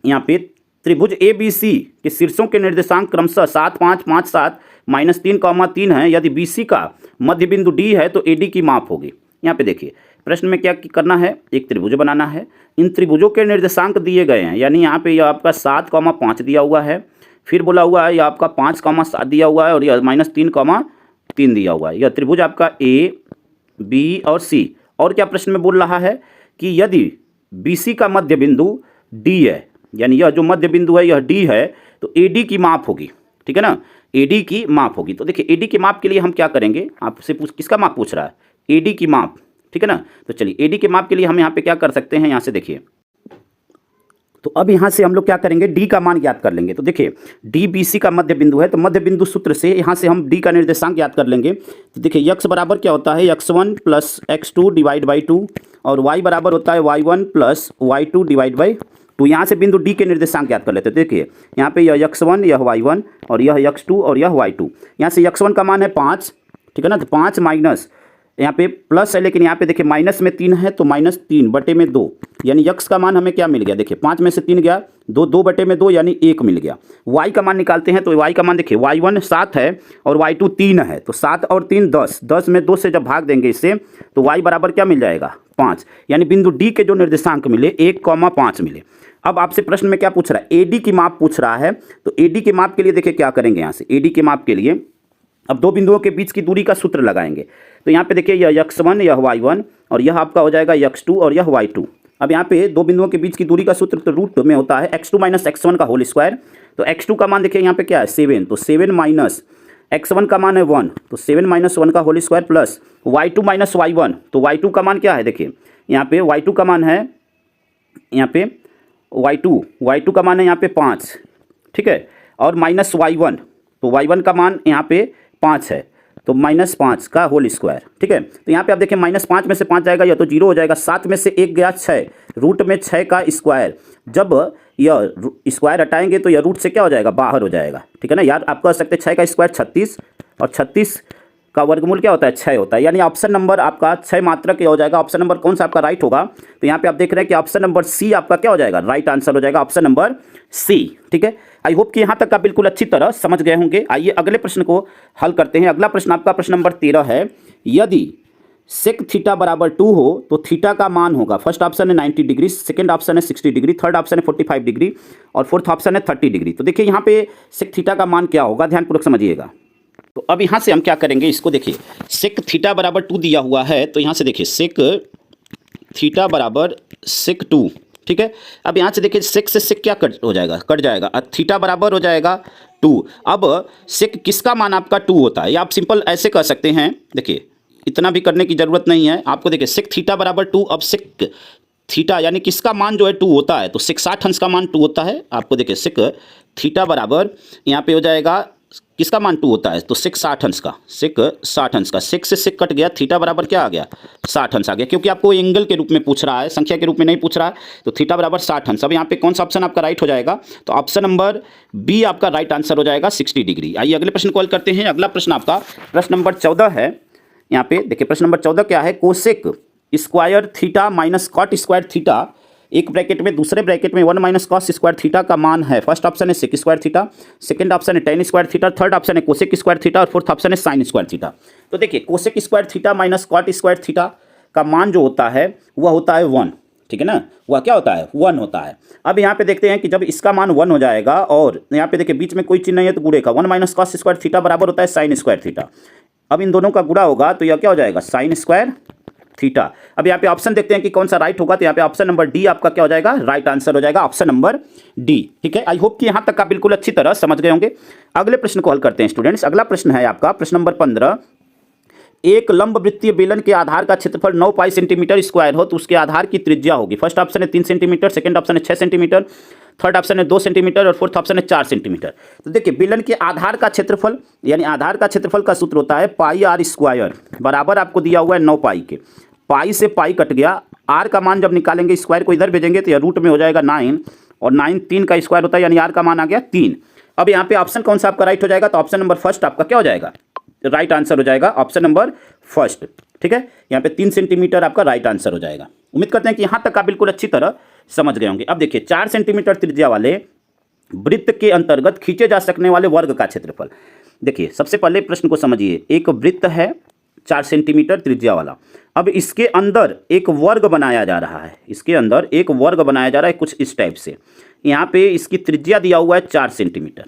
यहाँ पे त्रिभुज ABC के शीर्षों के निर्देशांक क्रमशः 7, 5, 5, 7, -3, 3 है। यदि BC का मध्य बिंदु D है तो AD की माप होगी। यहाँ पे देखिए प्रश्न में क्या करना है, एक त्रिभुज बनाना है। इन त्रिभुजों के निर्देशांक दिए गए हैं, यानी यहाँ पे यह आपका 7, 5 दिया हुआ है, फिर बोला हुआ है यह आपका 5, 7 दिया हुआ है, और यह -3, 3 दिया हुआ है। यह त्रिभुज आपका A, B और C। और क्या प्रश्न में बोल रहा है कि यदि BC का मध्य बिंदु D है, यानी यह जो मध्य बिंदु है यह D है, तो AD की माप होगी, ठीक है ना, AD की माप होगी। तो देखिए AD की माप के लिए हम क्या करेंगे, आपसे किसका माप पूछ रहा है, AD की माप, ठीक है ना। तो चलिए AD के माप के लिए हम यहाँ पे क्या कर सकते हैं, यहाँ से देखिए, तो अब यहाँ से हम लोग क्या करेंगे, D का मान ज्ञात कर लेंगे। तो देखिए D BC का मध्य बिंदु है, तो मध्य बिंदु सूत्र से यहाँ से हम D का निर्देशांक ज्ञात कर लेंगे। तो देखिए x बराबर क्या होता है, x1 + x2 डिवाइड बाई 2, और y बराबर होता है y1 + y2 डिवाइड बाई 2। यहाँ से बिंदु D के निर्देशांक ज्ञात कर लेते हैं। देखिए यहाँ पे यह x1, यह y1, और यह x2 और यह y2। यहाँ से x1 का मान है 5, ठीक है ना, तो 5 माइनस, यहाँ पे प्लस है लेकिन यहाँ पे देखिए माइनस में 3 है, तो -3 बटे में 2, यानी x का मान हमें क्या मिल गया, देखिए 5 में से 3 गया, 2 बटे में 2 यानी 1 मिल गया। y का मान निकालते हैं, तो y का मान देखिए y1 7 है और y2 3 है, तो 7 और 3 10, 10 में 2 से जब भाग देंगे इससे तो y बराबर क्या मिल जाएगा, 5, यानी बिंदु D के जो निर्देशांक मिले 1, 5 मिले। अब आपसे प्रश्न में क्या पूछ रहा है, AD की माप पूछ रहा है। तो AD की माप के लिए देखिए क्या करेंगे, यहाँ से AD की माप के लिए अब 2 बिंदुओं के बीच की दूरी का सूत्र लगाएंगे। तो यहाँ पे देखिए यह x1, यह y1, और यह आपका हो जाएगा x2 और यह y2। अब यहाँ पे 2 बिंदुओं के बीच की दूरी का सूत्र तो रूट में होता है x2 - x1 का होल स्क्वायर। तो x2 का मान देखिए यहाँ पे क्या है 7, तो 7 माइनस x1 का मान है 1, तो 7 - 1 का whole square plus y2 - y1, तो y2 का मान क्या है, देखिए यहाँ पे y2 का मान है, यहाँ पे y2 का मान है यहाँ पे 5, ठीक है, और माइनस y1, तो y1 का मान यहाँ पे 5 है, तो -5 का होल स्क्वायर, ठीक है। तो यहाँ पे आप देखिए -5 में से 5 जाएगा, या तो 0 हो जाएगा, 7 में से 1 गया 6, रूट में 6 का स्क्वायर, जब यह स्क्वायर हटाएंगे तो यह रूट से क्या हो जाएगा, बाहर हो जाएगा, ठीक है ना। यार आप कह सकते हैं 6 का स्क्वायर 36, और 36 का वर्गमूल क्या होता है, 6 होता है, यानी ऑप्शन नंबर आपका 6 मात्रक हो जाएगा। ऑप्शन नंबर कौन सा आपका राइट होगा, तो यहाँ पे आप देख रहे हैं कि ऑप्शन नंबर सी आपका क्या हो जाएगा, राइट आंसर हो जाएगा, ऑप्शन नंबर सी, ठीक है। आई होप कि यहाँ तक आप बिल्कुल अच्छी तरह समझ गए होंगे। आइए अगले प्रश्न को हल करते हैं। अगला प्रश्न आपका प्रश्न नंबर 13 है। यदि सेक थीटा बराबर 2 हो तो थीटा का मान होगा, फर्स्ट ऑप्शन है 90 डिग्री, सेकंड ऑप्शन है 60 डिग्री, थर्ड ऑप्शन है 45 डिग्री, और फोर्थ ऑप्शन है 30 डिग्री। तो देखिए यहाँ पे सेक थीटा का मान क्या होगा, ध्यानपूर्वक समझिएगा। तो अब यहाँ से हम क्या करेंगे, इसको देखिए सेक थीटा बराबर 2 दिया हुआ है, तो यहाँ से देखिए सेक थीटा बराबर सेक 2, ठीक है। अब यहाँ से देखिए सेक से सेक क्या कट हो जाएगा, कट जाएगा, और थीटा बराबर हो जाएगा 2। अब सेक किसका मान आपका 2 होता है, या आप सिंपल ऐसे कह सकते हैं, देखिए इतना भी करने की ज़रूरत नहीं है आपको। देखिए सेक थीटा बराबर 2। अब सेक थीटा यानी किसका मान जो है 2 होता है, तो सेक 60 अंश का मान 2 होता है आपको। देखिए सेक थीटा बराबर यहाँ पे हो जाएगा, किसका मान 2 होता है, तो सेक 60 अंश का, सेक 60 अंश का, सेक से सेक कट गया, थीटा बराबर क्या आ गया, 60 अंश आ गया, क्योंकि आपको एंगल के रूप में पूछ रहा है, संख्या के रूप में नहीं पूछ रहा है, तो थीटा बराबर 60 अंश। अब यहाँ पे कौन सा ऑप्शन आपका राइट हो जाएगा, तो ऑप्शन नंबर बी आपका राइट आंसर हो जाएगा 60 डिग्री। आइए अगले प्रश्न को हल करते हैं। अगला प्रश्न आपका प्रश्न नंबर 14 है। यहाँ पे देखिए प्रश्न नंबर 14 क्या है, cosec square theta minus cot square theta, एक ब्रैकेट में दूसरे ब्रैकेट में 1 माइनस कॉस स्क्वायर थीटा का मान है। फर्स्ट ऑप्शन है sec square theta, second option है tan square theta, third option है कोसेक स्क्वायर थीटा और फोर्थ ऑप्शन है साइन स्क्वायर थीटा। तो देखिए cosec square theta minus cot square theta का मान जो होता है वह होता है 1, ठीक है ना, वह क्या होता है 1 होता है। अब यहाँ पे देखते हैं कि जब इसका मान 1 हो जाएगा और यहाँ पे देखिए बीच में कोई चीज़ नहीं है तो गुणे का 1 माइनस कॉस स्क्वायर थीटा बराबर होता है साइन स्क्वायर थीटा। अब इन दोनों का गुणा होगा तो यह क्या हो जाएगा साइन स्क्वायर थीटा। अब यहाँ पे ऑप्शन देखते हैं कि कौन सा राइट होगा, तो यहाँ पे ऑप्शन नंबर डी आपका क्या हो जाएगा, राइट आंसर हो जाएगा ऑप्शन नंबर डी। ठीक है, आई होप कि यहाँ तक आप बिल्कुल अच्छी तरह समझ गए होंगे। अगले प्रश्न को हल करते हैं स्टूडेंट्स। अगला प्रश्न है आपका प्रश्न नंबर 15। एक लंब वृत्तीय बेलन के आधार का क्षेत्रफल 9 पाई सेंटीमीटर स्क्वायर हो तो उसके आधार की त्रिज्या होगी। फर्स्ट ऑप्शन है 3 सेंटीमीटर, सेकंड ऑप्शन है 6 सेंटीमीटर, थर्ड ऑप्शन है 2 सेंटीमीटर और फोर्थ ऑप्शन है 4 सेंटीमीटर। तो देखिए बेलन के आधार का क्षेत्रफल यानी आधार का क्षेत्रफल का सूत्र होता है पाई आर स्क्वायर बराबर आपको दिया हुआ है 9 पाई के। पाई से पाई कट गया, आर का मान जब निकालेंगे स्क्वायर को इधर भेजेंगे तो यह रूट में हो जाएगा 9 और 9 3 का स्क्वायर होता है यानी आर का मान आ गया 3। अब यहाँ पे ऑप्शन कौन सा आपका राइट हो जाएगा, तो ऑप्शन नंबर फर्स्ट आपका क्या हो जाएगा, राइट आंसर हो जाएगा ऑप्शन नंबर फर्स्ट। ठीक है, यहाँ पे 3 सेंटीमीटर आपका राइट आंसर हो जाएगा। उम्मीद करते हैं कि यहाँ तक आप बिल्कुल अच्छी तरह समझ गए होंगे। अब देखिए 4 सेंटीमीटर त्रिज्या वाले वृत्त के अंतर्गत खींचे जा सकने वाले वर्ग का क्षेत्रफल। देखिए सबसे पहले प्रश्न को समझिए, एक वृत्त है 4 सेंटीमीटर त्रिज्या वाला। अब इसके अंदर एक वर्ग बनाया जा रहा है, इसके अंदर एक वर्ग बनाया जा रहा है कुछ इस टाइप से। यहाँ पे इसकी त्रिज्या दिया हुआ है 4 सेंटीमीटर,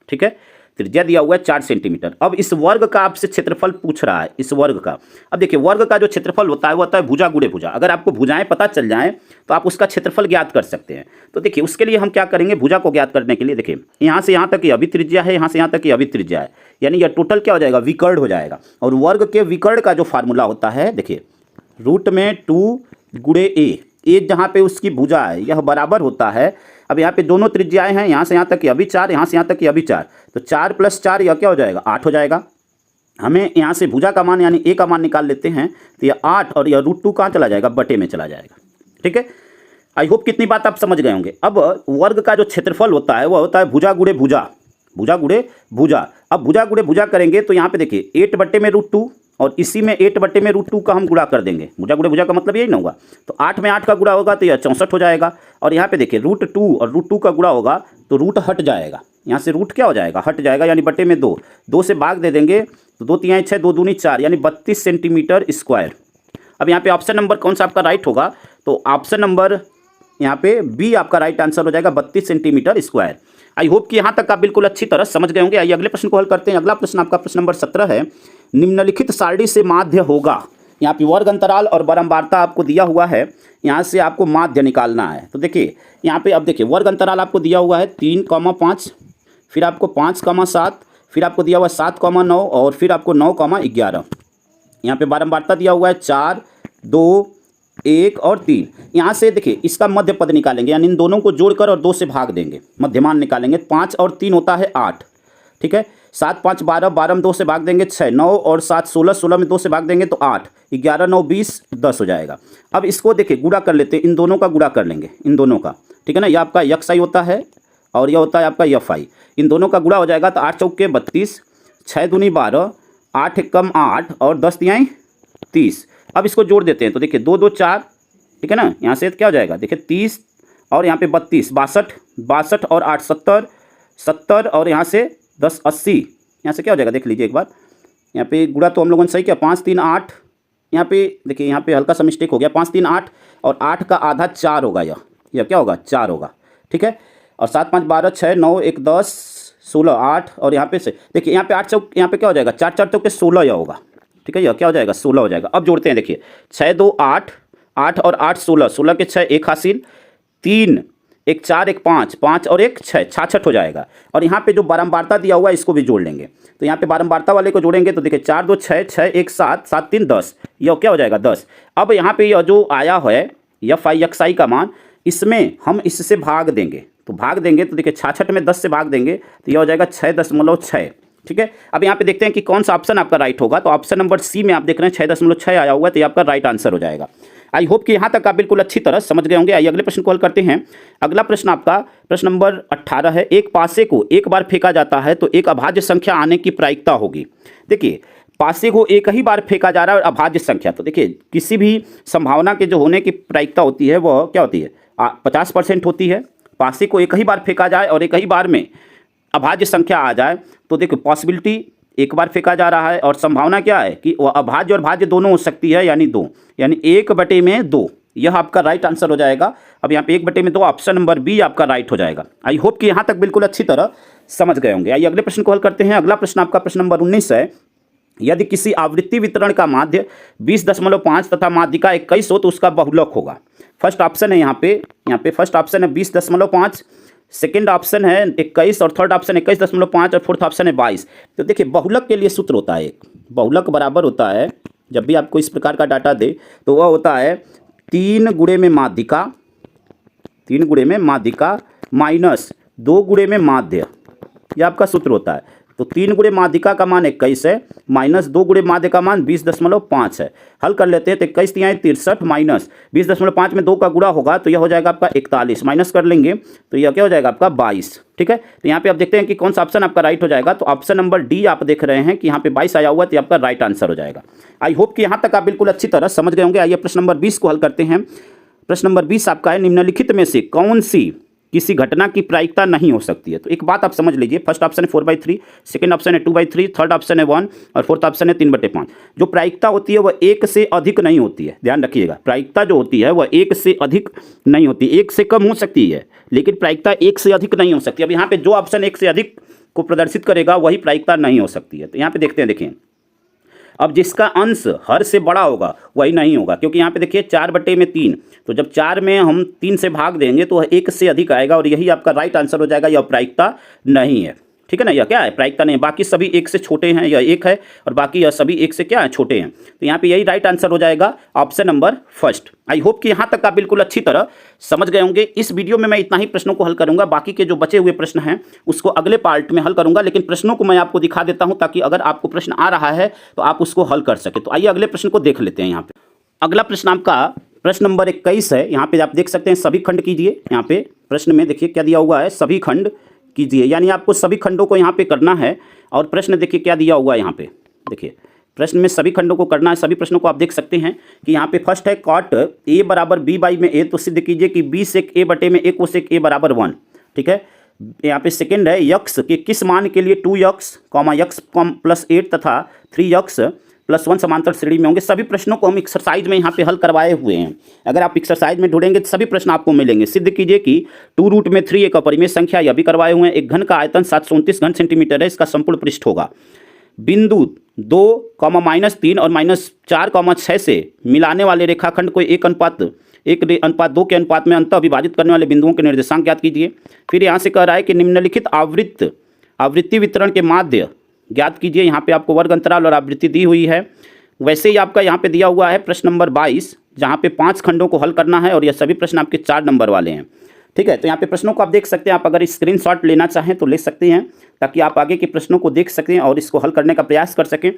ठीक है, त्रिज्या दिया हुआ है 4 सेंटीमीटर। अब इस वर्ग का आपसे क्षेत्रफल पूछ रहा है, इस वर्ग का। अब देखिए वर्ग का जो क्षेत्रफल होता है वो होता है भुजा गुणे भुजा। अगर आपको भुजाएं पता चल जाएं तो आप उसका क्षेत्रफल ज्ञात कर सकते हैं। तो देखिए उसके लिए हम क्या करेंगे, भुजा को ज्ञात करने के लिए देखिए यहाँ से यहाँ तक ये अभी त्रिज्या है, यहाँ से यहाँ तक ये अभी त्रिज्या है, यानी यह टोटल क्या हो जाएगा, विकर्ण हो जाएगा। और वर्ग के विकर्ण का जो फार्मूला होता है देखिए रूट में 2 गुणे ए जहाँ पे उसकी भुजा है यह बराबर होता है। अब यहाँ पे दोनों त्रिज्याएं हैं, यहाँ से यहाँ तक की अभी 4, यहाँ से यहाँ तक की अभी 4, तो 4 + 4 यह क्या हो जाएगा 8 हो जाएगा। हमें यहाँ से भुजा का मान यानी ए का मान निकाल लेते हैं तो यह 8 और यह √2 कहाँ चला जाएगा, बटे में चला जाएगा। ठीक है, आई होप कितनी बात आप समझ गए होंगे। अब वर्ग का जो क्षेत्रफल होता है वह होता है भुजा गुणे भुजा, भुजा गुणे भुजा। अब भुजा गुणे भुजा करेंगे तो यहाँ पे देखिए 8 बटे में √2 और इसी में 8 बटे में √2 का हम गुणा कर देंगे। भुजा गुणे भुजा का मतलब यही ना होगा, तो 8 में 8 का गुणा होगा तो यह 64 हो जाएगा। और यहाँ पे देखिए √2 और √2 का गुणा होगा तो रूट हट जाएगा, यहाँ से रूट क्या हो जाएगा, हट जाएगा, यानी बटे में 2 से भाग दे देंगे तो 2 3 6 2 दूनी 4 यानी 32 सेंटीमीटर स्क्वायर। अब यहाँ पे ऑप्शन नंबर कौन सा आपका राइट होगा, तो ऑप्शन नंबर यहाँ पे बी आपका राइट आंसर हो जाएगा 32 सेंटीमीटर स्क्वायर। आई होप कि यहाँ तक आप बिल्कुल अच्छी तरह समझ गए होंगे। आइए अगले प्रश्न को हल करते हैं। अगला प्रश्न आपका प्रश्न नंबर 17 है। निम्नलिखित सारणी से माध्य होगा। यहाँ पे वर्ग अंतराल और बारंबारता आपको दिया हुआ है, यहाँ से आपको माध्य निकालना है। तो देखिए यहाँ पे अब देखिए वर्ग अंतराल आपको दिया हुआ है 3,5, फिर आपको 5,7, फिर आपको दिया हुआ है 7,9 और फिर आपको 9,11। यहाँ पे बारंबारता दिया हुआ है 4, 2, 1 और 3। यहाँ से देखिए इसका मध्य पद निकालेंगे, यानी इन दोनों को जोड़कर और 2 से भाग देंगे, मध्यमान निकालेंगे। 5 और 3 होता है 8, ठीक है। 7 5 12, 12 में 2 से भाग देंगे 6, 9 और 7 16, 16 में 2 से भाग देंगे तो 8, 11 9 20 10 हो जाएगा। अब इसको देखिए गुणा कर लेते हैं, इन दोनों का गुणा कर लेंगे, इन दोनों का, ठीक है ना। यह आपका XI होता है और यह होता है आपका FI, इन दोनों का गुणा हो जाएगा तो 8 चौके 32, 6 दूनी 12, 8 एकम 8 और 10 तिहाई 30। अब इसको जोड़ देते हैं तो देखिए 2 2 4, ठीक है ना। यहाँ से क्या हो जाएगा देखिए 30 और यहाँ पे 32, 62 और 8 70, 70 और यहाँ से 10 80। यहाँ से क्या हो जाएगा देख लीजिए एक बार, यहाँ पे गुणा तो हम लोगों ने सही किया, 5 3 8। यहाँ पे देखिए यहाँ पे हल्का सा मिस्टेक हो गया, 5 3 8 और 8 का आधा 4 होगा, यह क्या होगा 4 होगा, ठीक है। और 7 5 12, 6 9 1 10 16 8 और यहाँ पे से देखिए यहाँ पे 8 चौक, यहाँ पे क्या हो जाएगा 4 4 चौके 16 यह होगा, ठीक है। यह क्या हो जाएगा 16 हो जाएगा। अब जोड़ते हैं देखिए 6 2 8, 8 और 8 16, 16 के 6 1 हासिल, 3 एक 4 एक 5, 5 और एक 6, 66 हो जाएगा। और यहाँ पे जो बारंबारता दिया हुआ है इसको भी जोड़ लेंगे। तो यहाँ पे बारंबारता वाले को जोड़ेंगे तो देखिए 4 2 6, 6 1 7, 7 3 10, यह क्या हो जाएगा 10। अब यहाँ पे यह जो आया है FI का मान, इसमें हम इससे भाग देंगे। तो भाग देंगे तो देखिए 66 में 10 से भाग देंगे तो यह हो जाएगा 6.6। ठीक है, अब यहाँ पे देखते हैं कि कौन सा ऑप्शन आपका राइट होगा। तो ऑप्शन नंबर सी में आप देख रहे हैं 6.6 आया हुआ है, तो ये आपका राइट आंसर हो जाएगा। आई होप कि यहाँ तक आप बिल्कुल अच्छी तरह समझ गए होंगे। आइए अगले प्रश्न को हल करते हैं। अगला प्रश्न आपका प्रश्न नंबर 18 है। एक पासे को एक बार फेंका जाता है तो एक अभाज्य संख्या आने की प्रायिकता होगी। देखिए पासे को एक ही बार फेंका जा रहा है और अभाज्य संख्या, तो देखिए किसी भी संभावना के जो होने की प्रायिकता होती है वह क्या होती है 50% होती है। पासे को एक ही बार फेंका जाए और एक ही बार में अभाज्य संख्या आ जाए तो देखिए पॉसिबिलिटी एक बार फेंका जा रहा है और संभावना क्या है कि वह अभाज्य और भाज्य दोनों हो सकती है, यानी 2, यानी 1/2। यह आपका राइट आंसर हो जाएगा। अब यहाँ पे 1/2 ऑप्शन नंबर बी आपका राइट हो जाएगा। आई होप कि यहाँ तक बिल्कुल अच्छी तरह समझ गए होंगे। आइए अगले प्रश्न को हल करते हैं। अगला प्रश्न आपका प्रश्न नंबर 19 है। यदि किसी आवृत्ति वितरण का माध्य 20.5 तथा माध्यिका 21 हो तो उसका बहुलक होगा। फर्स्ट ऑप्शन है यहाँ पे फर्स्ट ऑप्शन है 20.5, सेकेंड ऑप्शन है 21 और थर्ड ऑप्शन 21.5 और फोर्थ ऑप्शन है 22। तो देखिए बहुलक के लिए सूत्र होता है, एक बहुलक बराबर होता है, जब भी आपको इस प्रकार का डाटा दे तो वह होता है 3 गुणे में माध्यिका माइनस 2 गुणे में माध्य, यह आपका सूत्र होता है। तो 3 गुणे माध्यिका का मान 21 है, माइनस 2 गुणे माध्य का मान 20.5 है। हल कर लेते हैं तो 21 यहाँ 63 माइनस 20.5 में 2 का गुणा होगा तो यह हो जाएगा आपका 41, माइनस कर लेंगे तो यह क्या हो जाएगा आपका 22। ठीक है, तो यहाँ पे आप देखते हैं कि कौन सा ऑप्शन आपका राइट हो जाएगा। तो ऑप्शन नंबर डी आप देख रहे हैं कि यहाँ पे 22 आया हुआ है, तो आपका राइट आंसर हो जाएगा। आई होप कि यहाँ तक आप बिल्कुल अच्छी तरह समझ गए होंगे। आइए प्रश्न नंबर 20 को हल करते हैं। प्रश्न नंबर 20 आपका है, निम्नलिखित में से कौन सी किसी घटना की प्रायिकता नहीं हो सकती है। तो एक बात आप समझ लीजिए, फर्स्ट ऑप्शन है 4/3, सेकंड ऑप्शन है 2/3, थर्ड ऑप्शन है 1 और फोर्थ ऑप्शन है 3/5। जो प्रायिकता होती है वह 1 से अधिक नहीं होती है, ध्यान रखिएगा। प्रायिकता जो होती है वह 1 से अधिक नहीं होती, 1 से कम हो सकती है लेकिन प्रायिकता 1 से अधिक नहीं हो सकती। अब यहाँ पे जो ऑप्शन 1 से अधिक को प्रदर्शित करेगा वही प्रायिकता नहीं हो सकती है। तो यहाँ पे देखते हैं, देखिए अब जिसका अंश हर से बड़ा होगा वही नहीं होगा, क्योंकि यहाँ पे देखिए 4/3, तो जब 4 में हम 3 से भाग देंगे तो 1 से अधिक आएगा और यही आपका राइट आंसर हो जाएगा। यह प्रायिकता नहीं है। ठीक है ना, यह क्या है प्रायिकता नहीं है। बाकी सभी 1 से छोटे हैं, यह 1 है और बाकी यह सभी 1 से क्या है छोटे हैं। तो यहाँ पे यही राइट आंसर हो जाएगा ऑप्शन नंबर फर्स्ट। आई होप कि यहाँ तक आप बिल्कुल अच्छी तरह समझ गए होंगे। इस वीडियो में मैं इतना ही प्रश्नों को हल करूंगा, बाकी के जो बचे हुए प्रश्न हैं उसको अगले पार्ट में हल करूंगा। लेकिन प्रश्नों को मैं आपको दिखा देता हूँ ताकि अगर आपको प्रश्न आ रहा है तो आप उसको हल कर सके। तो आइए अगले प्रश्न को देख लेते हैं। यहाँ पे अगला प्रश्न आपका प्रश्न नंबर 21 है। यहाँ पे आप देख सकते हैं सभी खंड कीजिए। यहाँ पे प्रश्न में देखिए क्या दिया हुआ है, सभी खंड कीजिए, यानी आपको सभी खंडों को यहाँ पे करना है। और प्रश्न देखिए क्या दिया हुआ है, यहाँ पे देखिए प्रश्न में सभी खंडों को करना है। सभी प्रश्नों को आप देख सकते हैं कि यहाँ पे फर्स्ट है कॉट a बराबर b बाई में a, तो सिद्ध कीजिए कि b सेक a बटे में a कोसेक a बराबर 1। ठीक है, यहाँ पे सेकंड है यक्स के किस मान के लिए 2x, यक्स प्लस 8 तथा 3x प्लस 1 समांतर श्रेणी में होंगे। सभी प्रश्नों को हम एक्सरसाइज में यहाँ पे हल करवाए हुए हैं। अगर आप एक्सरसाइज में ढूंढेंगे तो सभी प्रश्न आपको मिलेंगे। सिद्ध कीजिए कि 2√3 एक अपरिमेय संख्या, यह भी करवाए हुए हैं। एक घन का आयतन 729 घन सेंटीमीटर है, इसका संपूर्ण पृष्ठ होगा। बिंदु 2, -3 और -4, 6 से मिलाने वाले रेखाखंड को 1:1:2 के अनुपात में अंतः विभाजित करने वाले बिंदुओं के निर्देशांक ज्ञात कीजिए। फिर यहाँ से कह रहा है कि निम्नलिखित आवृत्ति वितरण के माध्य ज्ञात कीजिए। यहाँ पे आपको वर्ग अंतराल और आवृत्ति दी हुई है। वैसे ही आपका यहाँ पे दिया हुआ है प्रश्न नंबर 22, जहाँ पे 5 खंडों को हल करना है और यह सभी प्रश्न आपके 4 नंबर वाले हैं। ठीक है, तो यहाँ पे प्रश्नों को आप देख सकते हैं। आप अगर स्क्रीनशॉट लेना चाहें तो ले सकते हैं ताकि आप आगे के प्रश्नों को देख सकें और इसको हल करने का प्रयास कर सकें।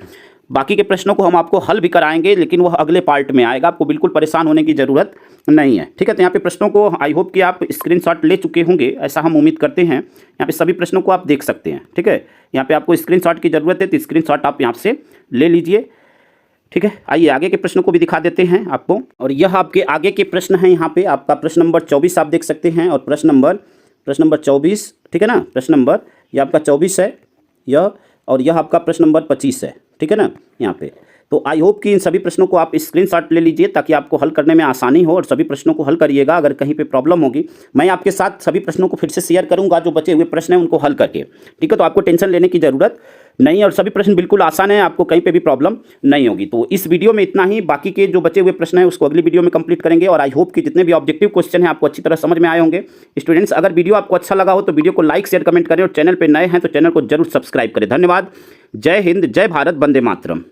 बाकी के प्रश्नों को हम आपको हल भी कराएंगे, लेकिन वह अगले पार्ट में आएगा, आपको बिल्कुल परेशान होने की ज़रूरत नहीं है। ठीक है, तो यहाँ पे प्रश्नों को आई होप कि आप स्क्रीनशॉट ले चुके होंगे, ऐसा हम उम्मीद करते हैं। यहाँ पे सभी प्रश्नों को आप देख सकते हैं। ठीक है, यहाँ पे आपको स्क्रीनशॉट की ज़रूरत है तो स्क्रीनशॉट आप यहाँ से ले लीजिए। ठीक है, आइए आगे के प्रश्नों को भी दिखा देते हैं आपको। और यह आपके आगे के प्रश्न हैं। यहाँ पे आपका प्रश्न नंबर 24 आप देख सकते हैं और प्रश्न नंबर 24, ठीक है ना, प्रश्न नंबर यह आपका 24 है यह, और यह आपका प्रश्न नंबर 25 है। ठीक है ना, यहाँ पे तो आई होप कि इन सभी प्रश्नों को आप स्क्रीनशॉट ले लीजिए ताकि आपको हल करने में आसानी हो, और सभी प्रश्नों को हल करिएगा। अगर कहीं पे प्रॉब्लम होगी मैं आपके साथ सभी प्रश्नों को फिर से शेयर करूंगा, जो बचे हुए प्रश्न हैं उनको हल करके। ठीक है, तो आपको टेंशन लेने की ज़रूरत नहीं है और सभी प्रश्न बिल्कुल आसान है, आपको कहीं पे भी प्रॉब्लम नहीं होगी। तो इस वीडियो में इतना ही, बाकी के जो बचे हुए प्रश्न हैं उसको अगली वीडियो में कंप्लीट करेंगे। और आई होप कि जितने भी ऑब्जेक्टिव क्वेश्चन हैं आपको अच्छी तरह समझ में आए होंगे। स्टूडेंट्स, अगर वीडियो आपको अच्छा लगा हो तो वीडियो को लाइक शेयर कमेंट करें, और चैनल पर नए हैं तो चैनल को जरूर सब्सक्राइब करें। धन्यवाद। जय हिंद, जय भारत, वंदे मातरम।